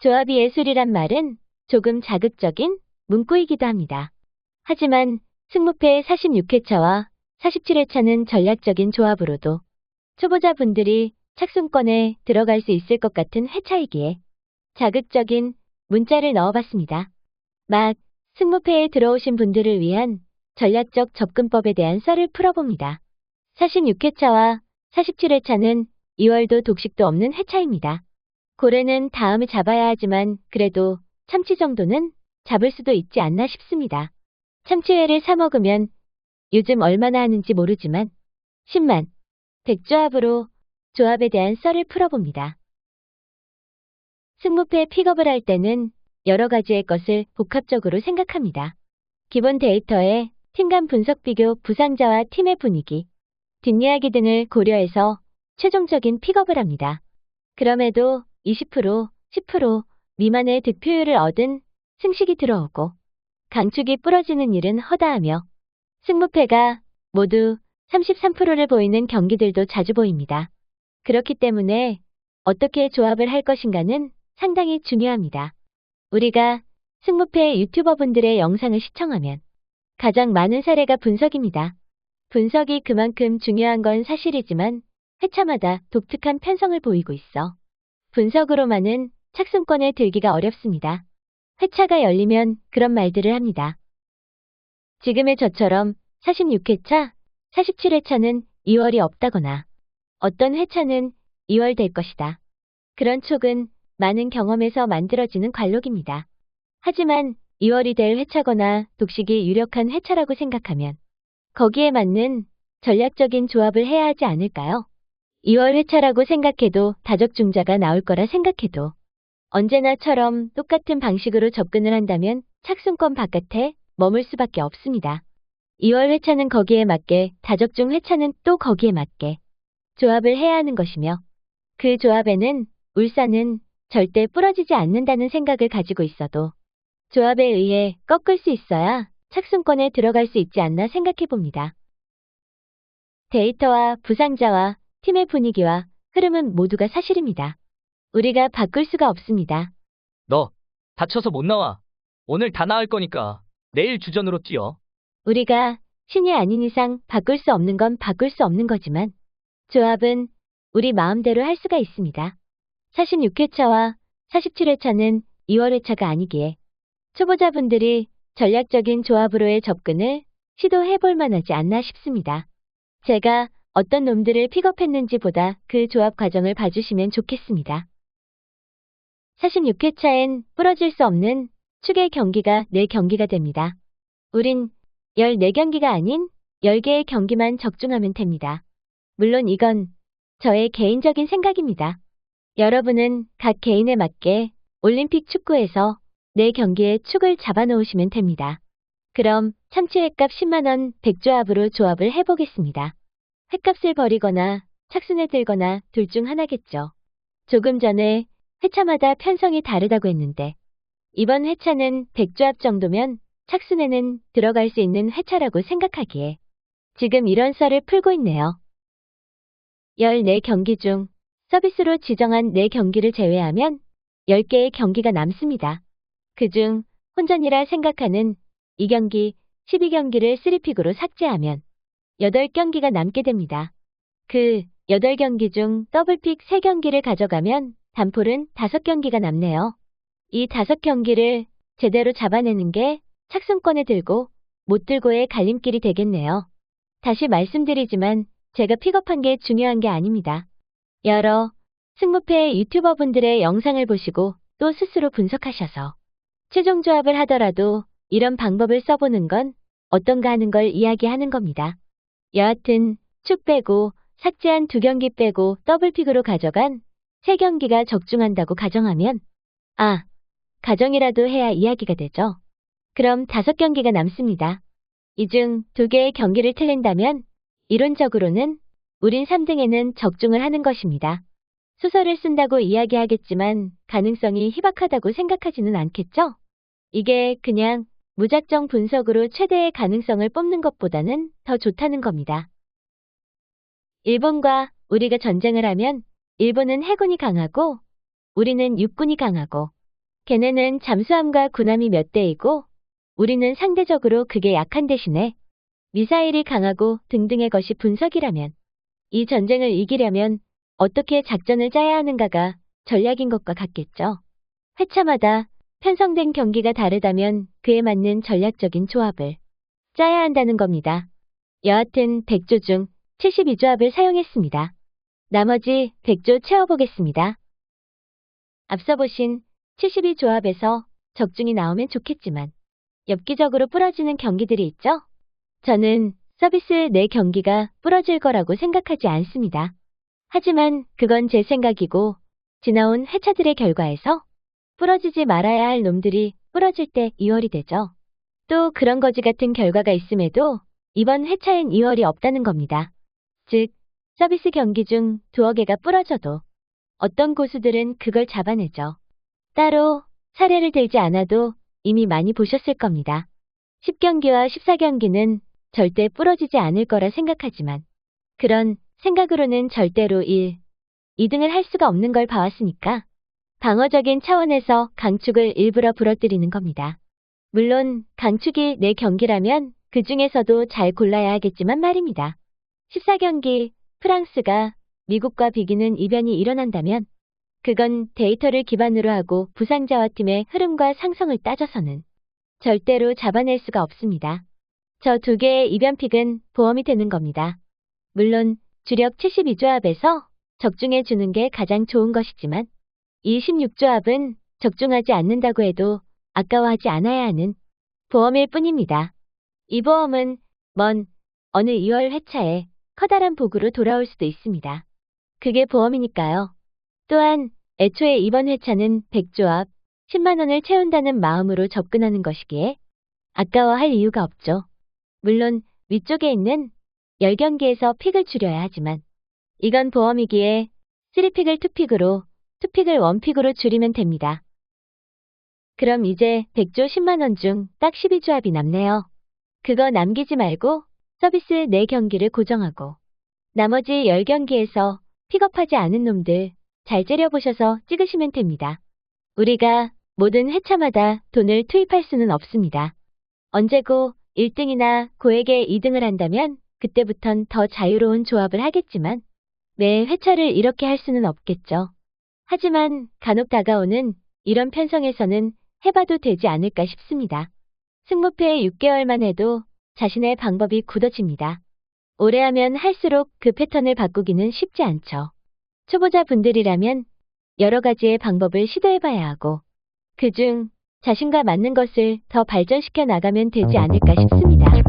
조합이 예술이란 말은 조금 자극적인 문구이기도 합니다. 하지만 승무패 46회차와 47회차는 전략적인 조합으로도 초보자분들이 착순권에 들어갈 수 있을 것 같은 회차이기에 자극적인 문자를 넣어봤습니다. 막 승무패에 들어오신 분들을 위한 전략적 접근법에 대한 썰을 풀어봅니다. 46회차와 47회차는 2월도 독식도 없는 회차입니다. 고래는 다음에 잡아야 하지만 그래도 참치 정도는 잡을 수도 있지 않나 싶습니다. 참치회를 사 먹으면 요즘 얼마나 하는지 모르지만 10만, 100조합으로 조합에 대한 썰을 풀어봅니다. 승무패 픽업을 할 때는 여러 가지의 것을 복합적으로 생각합니다. 기본 데이터에 팀 간 분석 비교, 부상자와 팀의 분위기, 뒷이야기 등을 고려해서 최종적인 픽업을 합니다. 그럼에도 20%, 10% 미만의 득표율을 얻은 승식이 들어오고 강축이 부러지는 일은 허다하며 승무패가 모두 33%를 보이는 경기들도 자주 보입니다. 그렇기 때문에 어떻게 조합을 할 것인가는 상당히 중요합니다. 우리가 승무패 유튜버분들의 영상을 시청하면 가장 많은 사례가 분석입니다. 분석이 그만큼 중요한 건 사실이지만 회차마다 독특한 편성을 보이고 있어 분석으로만은 착순권에 들기가 어렵습니다. 회차가 열리면 그런 말들을 합니다. 지금의 저처럼 46회차, 47회차는 2월이 없다거나 어떤 회차는 2월 될 것이다. 그런 촉은 많은 경험에서 만들어지는 관록입니다. 하지만 2월이 될 회차거나 독식이 유력한 회차라고 생각하면 거기에 맞는 전략적인 조합을 해야 하지 않을까요? 2월 회차라고 생각해도 다적중자가 나올 거라 생각해도 언제나처럼 똑같은 방식으로 접근을 한다면 착순권 바깥에 머물 수밖에 없습니다. 2월 회차는 거기에 맞게, 다적중 회차는 또 거기에 맞게 조합을 해야 하는 것이며 그 조합에는 울산은 절대 부러지지 않는다는 생각을 가지고 있어도 조합에 의해 꺾을 수 있어야 착순권에 들어갈 수 있지 않나 생각해 봅니다. 데이터와 부상자와 팀의 분위기와 흐름은 모두가 사실입니다. 우리가 바꿀 수가 없습니다. 너 다쳐서 못 나와. 오늘 다 나을 거니까 내일 주전으로 뛰어. 우리가 신이 아닌 이상 바꿀 수 없는 건 바꿀 수 없는 거지만 조합은 우리 마음대로 할 수가 있습니다. 46회차와 47회차는 2월 회차가 아니기에 초보자분들이 전략적인 조합으로의 접근을 시도해 볼 만하지 않나 싶습니다. 제가 어떤 놈들을 픽업했는지 보다 그 조합 과정을 봐주시면 좋겠습니다. 46회차엔 부러질 수 없는 축의 경기가 4경기가 됩니다. 우린 14경기가 아닌 10개의 경기만 적중하면 됩니다. 물론 이건 저의 개인적인 생각입니다. 여러분은 각 개인에 맞게 올림픽 축구에서 4경기의 축을 잡아놓으시면 됩니다. 그럼 참치회값 10만원 100조합으로 조합을 해보겠습니다. 횟값을 버리거나 착순에 들거나 둘 중 하나겠죠. 조금 전에 회차마다 편성이 다르다고 했는데 이번 회차는 100조합 정도면 착순에는 들어갈 수 있는 회차라고 생각하기에 지금 이런 썰을 풀고 있네요. 14경기 중 서비스로 지정한 4경기를 제외하면 10개의 경기가 남습니다. 그중 혼전이라 생각하는 2경기, 12경기를 3픽으로 삭제하면 8경기가 남게 됩니다. 그 8경기 중 더블픽 3경기를 가져가면 단폴은 5경기가 남네요. 이 5경기를 제대로 잡아내는 게 착순권에 들고 못 들고의 갈림길이 되겠네요. 다시 말씀드리지만 제가 픽업한 게 중요한 게 아닙니다. 여러 승무패 유튜버분들의 영상을 보시고 또 스스로 분석하셔서 최종 조합을 하더라도 이런 방법을 써보는 건 어떤가 하는 걸 이야기하는 겁니다. 여하튼 축 빼고 삭제한 2경기 빼고 더블픽으로 가져간 3경기가 적중한다고 가정하면 가정이라도 해야 이야기가 되죠. 그럼 5경기가 남습니다. 이 중 2개의 경기를 틀린다면 이론적으로는 우린 3등에는 적중을 하는 것입니다. 소설을 쓴다고 이야기하겠지만 가능성이 희박하다고 생각하지는 않겠죠? 이게 그냥 무작정 분석으로 최대의 가능성을 뽑는 것보다는 더 좋다는 겁니다. 일본과 우리가 전쟁을 하면 일본은 해군이 강하고 우리는 육군이 강하고 걔네는 잠수함과 군함이 몇 대이고 우리는 상대적으로 그게 약한 대신에 미사일이 강하고 등등의 것이 분석이라면 이 전쟁을 이기려면 어떻게 작전을 짜야 하는가가 전략인 것과 같겠죠. 회차마다 편성된 경기가 다르다면 그에 맞는 전략적인 조합을 짜야 한다는 겁니다. 여하튼 100조 중 72조합을 사용했습니다. 나머지 100조 채워보겠습니다. 앞서 보신 72조합에서 적중이 나오면 좋겠지만 엽기적으로 부러지는 경기들이 있죠? 저는 서비스 내 경기가 부러질 거라고 생각하지 않습니다. 하지만 그건 제 생각이고 지나온 회차들의 결과에서 부러지지 말아야 할 놈들이 부러질 때 2월이 되죠. 또 그런 거지 같은 결과가 있음에도 이번 회차엔 2월이 없다는 겁니다. 즉, 서비스 경기 중 두어 개가 부러져도 어떤 고수들은 그걸 잡아내죠. 따로 사례를 들지 않아도 이미 많이 보셨을 겁니다. 10경기와 14경기는 절대 부러지지 않을 거라 생각하지만 그런 생각으로는 절대로 2등을 할 수가 없는 걸 봐왔으니까 방어적인 차원에서 강축을 일부러 부러뜨리는 겁니다. 물론 강축이 4경기라면 그 중에서도 잘 골라야 하겠지만 말입니다. 14경기 프랑스가 미국과 비기는 이변이 일어난다면 그건 데이터를 기반으로 하고 부상자와 팀의 흐름과 상성을 따져서는 절대로 잡아낼 수가 없습니다. 저 2개의 이변픽은 보험이 되는 겁니다. 물론 주력 72조합에서 적중해 주는 게 가장 좋은 것이지만 이 16조합은 적중하지 않는다고 해도 아까워하지 않아야 하는 보험일 뿐입니다. 이 보험은 먼 어느 2월 회차에 커다란 복으로 돌아올 수도 있습니다. 그게 보험이니까요. 또한 애초에 이번 회차는 100조합 10만 원을 채운다는 마음으로 접근하는 것이기에 아까워할 이유가 없죠. 물론 위쪽에 있는 10경기에서 픽을 줄여야 하지만 이건 보험이기에 3픽을 2픽으로 2픽을 1픽으로 줄이면 됩니다. 그럼 이제 100조 10만 원 중 딱 12조합이 남네요. 그거 남기지 말고 서비스 4경기를 고정하고 나머지 10경기에서 픽업하지 않은 놈들 잘 째려보셔서 찍으시면 됩니다. 우리가 모든 회차마다 돈을 투입할 수는 없습니다. 언제고 1등이나 고액의 2등을 한다면 그때부턴 더 자유로운 조합을 하겠지만 매 회차를 이렇게 할 수는 없겠죠. 하지만 간혹 다가오는 이런 편성에서는 해봐도 되지 않을까 싶습니다. 승무패 6개월만 해도 자신의 방법이 굳어집니다. 오래 하면 할수록 그 패턴을 바꾸기는 쉽지 않죠. 초보자분들이라면 여러 가지의 방법을 시도해봐야 하고 그중 자신과 맞는 것을 더 발전시켜 나가면 되지 않을까 싶습니다.